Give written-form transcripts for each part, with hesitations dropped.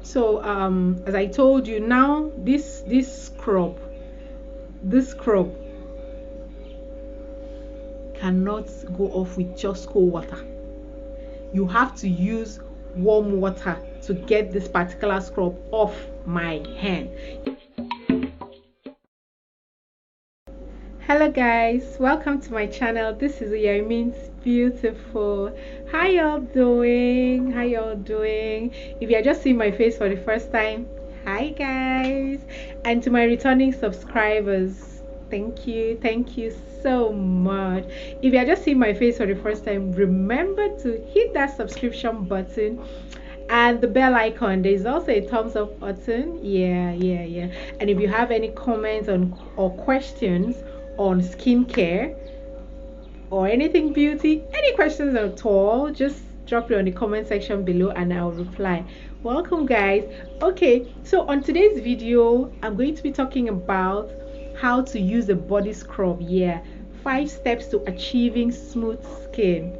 So as I told you, now this scrub cannot go off with just cold water. You have to use warm water to get this particular scrub off my hand. Hello guys, welcome to my channel. This is Yarmin's Beautiful. How y'all doing? If you're just seeing my face for the first time, hi guys. And to my returning subscribers, thank you so much. If you're just seeing my face for the first time, remember to hit that subscription button and the bell icon. There's also a thumbs up button. Yeah. And if you have any comments or questions on skincare or anything beauty, any questions at all, just drop it on the comment section below and I'll reply. Welcome guys. Okay, so on today's video I'm going to be talking about how to use a body scrub. 5 steps to achieving smooth skin.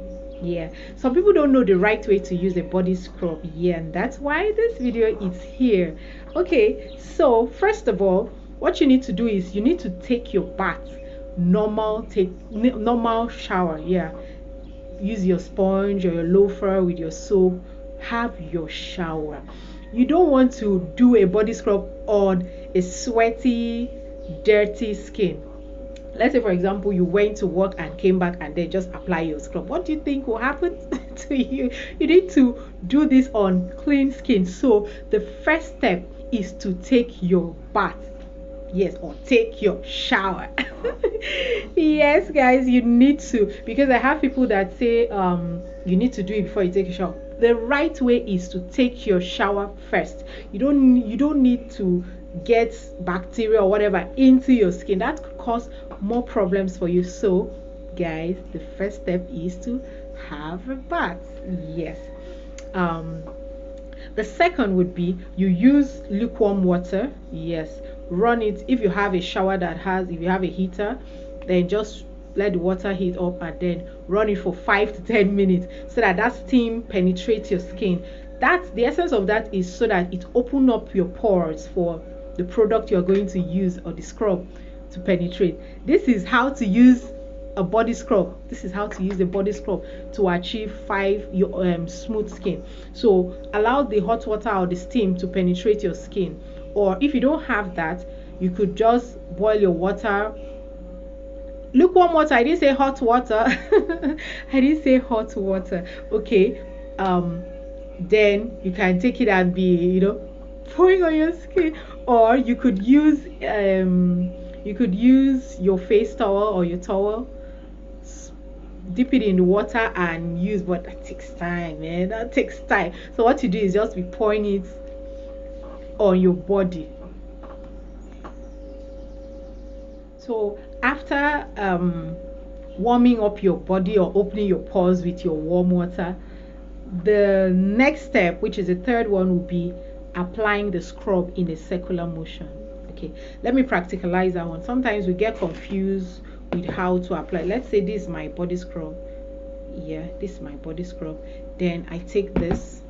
Some people don't know the right way to use a body scrub, and that's why this video is here. Okay, so first of all, what you need to do is you need to take your bath, normal shower. Use your sponge or your loofah with your soap. Have your shower. You don't want to do a body scrub on a sweaty, dirty skin. Let's say for example you went to work and came back and then just apply your scrub. What do you think will happen to you? You need to do this on clean skin. So the first step is to take your bath, or take your shower. Yes guys, you need to, because I have people that say you need to do it before you take a shower. The right way is to take your shower first. You don't need to get bacteria or whatever into your skin. That could cause more problems for you. So guys, the first step is to have a bath. The second would be you use lukewarm water. Run it. If you have a shower if you have a heater, then just let the water heat up and then run it for 5 to 10 minutes so that steam penetrates your skin. That's the essence of that, is so that it opens up your pores for the product you're going to use or the scrub to penetrate. This is how to use a body scrub. This is how to use the body scrub to achieve smooth skin. So allow the hot water or the steam to penetrate your skin. Or if you don't have that, you could just boil your water. Lukewarm water. I didn't say hot water. I didn't say hot water. Okay. Then you can take it and be pouring on your skin. Or you could use your face towel or your towel, dip it in the water and use, but that takes time, man. That takes time. So what you do is just be pouring it on your body. So after warming up your body or opening your pores with your warm water, the next step, which is the third one, will be applying the scrub in a circular motion. Okay, let me practicalize that one. Sometimes we get confused with how to apply. Let's say this is my body scrub. This is my body scrub. Then I take this.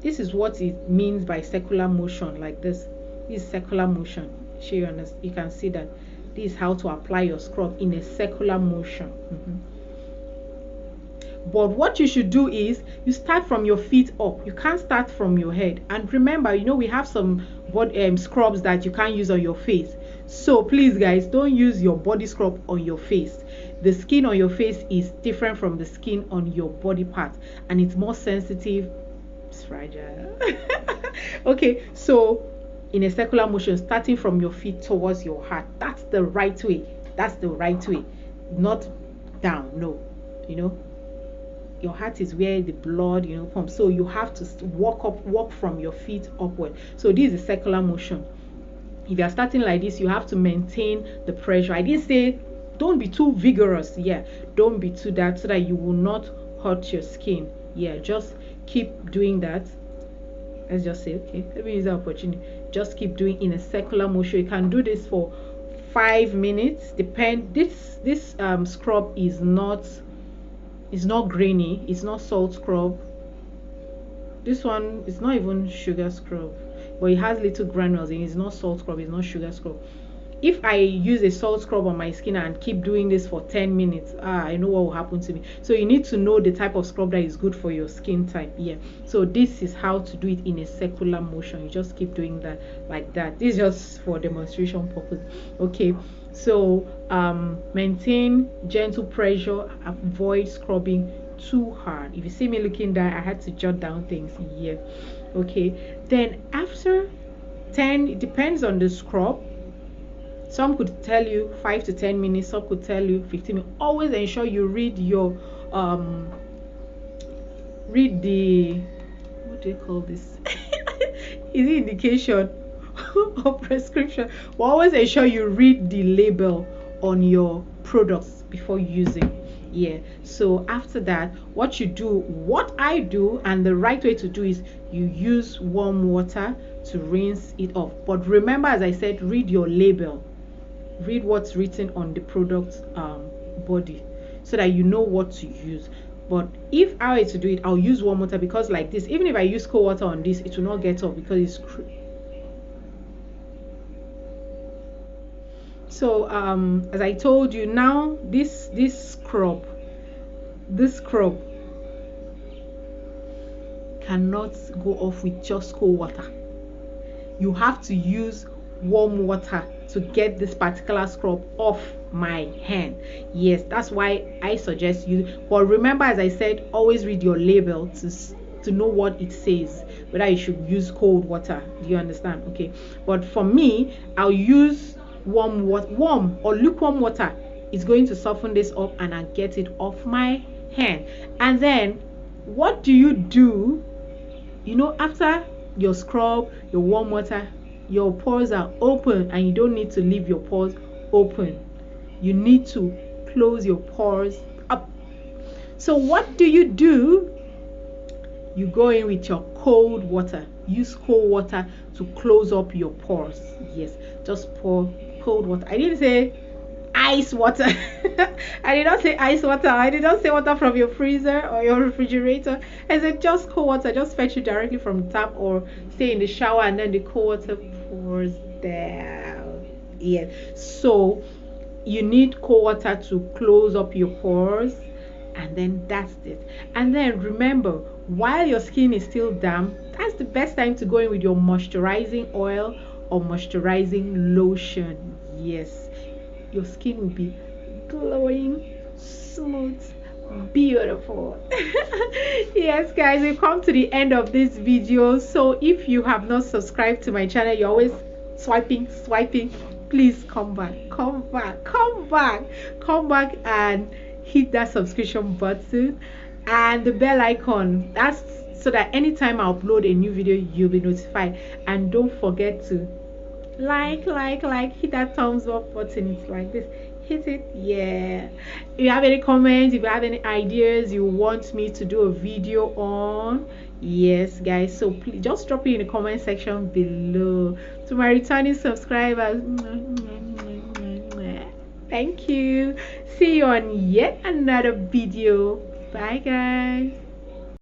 This is what it means by circular motion, like this. This is circular motion. You can see that this is how to apply your scrub in a circular motion. But what you should do is you start from your feet up. You can't start from your head. And remember, we have some scrubs that you can't use on your face. So please guys, don't use your body scrub on your face. The skin on your face is different from the skin on your body part, and it's more sensitive. It's fragile. Okay, so in a circular motion, starting from your feet towards your heart. That's the right way. Not down. No, your heart is where the blood pumps. So you have to walk from your feet upward. So this is a circular motion. If you're starting like this, you have to maintain the pressure. I didn't say don't be too vigorous. Don't be too that, so that you will not hurt your skin. Just keep doing that. Let's just say, okay, let me use the opportunity. Just keep doing in a circular motion. You can do this for 5 minutes. This scrub is not grainy. It's not salt scrub. this one is not even sugar scrub, but it has little granules and it's not salt scrub, it's not sugar scrub. If I use a salt scrub on my skin and keep doing this for 10 minutes, I know what will happen to me. So you need to know the type of scrub that is good for your skin type. Yeah, so this is how to do it in a circular motion. You just keep doing that like that. This is just for demonstration purpose. Okay, so maintain gentle pressure, avoid scrubbing too hard. If you see me looking down, I had to jot down things here. Okay, then after 10, it depends on the scrub. Some could tell you 5 to 10 minutes, some could tell you 15 minutes. Always ensure you read your read the, what do you call this? Is it indication or prescription? But always ensure you read the label on your products before using. Yeah, so after that, what you do, what I do, and the right way to do is you use warm water to rinse it off. But remember, as I said, read your label, read what's written on the product body, so that you know what to use. But if I were to do it, I'll use warm water, because like this, even if I use cold water on this, it will not get off because it's so as I told you, now this scrub cannot go off with just cold water. You have to use warm water to get this particular scrub off my hand. Yes, that's why I suggest you. But remember, as I said, always read your label to know what it says, whether you should use cold water. Do you understand? Okay, but for me, I'll use warm or lukewarm water. It's going to soften this up and I'll get it off my hand. And then what do? You know, after your scrub, your warm water, your pores are open, and you don't need to leave your pores open. You need to close your pores up. So what do? You go in with your cold water. Use cold water to close up your pores. Yes, just pour cold water. I didn't say ice water. I did not say ice water. I did not say water from your freezer or your refrigerator. I said just cold water. Just fetch it directly from the tap or stay in the shower, and then the cold water pours down. Yes, so you need cold water to close up your pores, and then that's it. And then remember, while your skin is still damp, that's the best time to go in with your moisturizing oil or moisturizing lotion. Yes, your skin will be glowing, smooth, beautiful. Yes guys, we've come to the end of this video. So if you have not subscribed to my channel, you're always swiping, please come back and hit that subscription button and the bell icon. That's so that anytime I upload a new video, you'll be notified. And don't forget to like, hit that thumbs up button. It's like this, hit it. Yeah, if you have any comments, if you have any ideas you want me to do a video on, yes guys, so please just drop it in the comment section below. To my returning subscribers, thank you. See you on yet another video. Bye guys.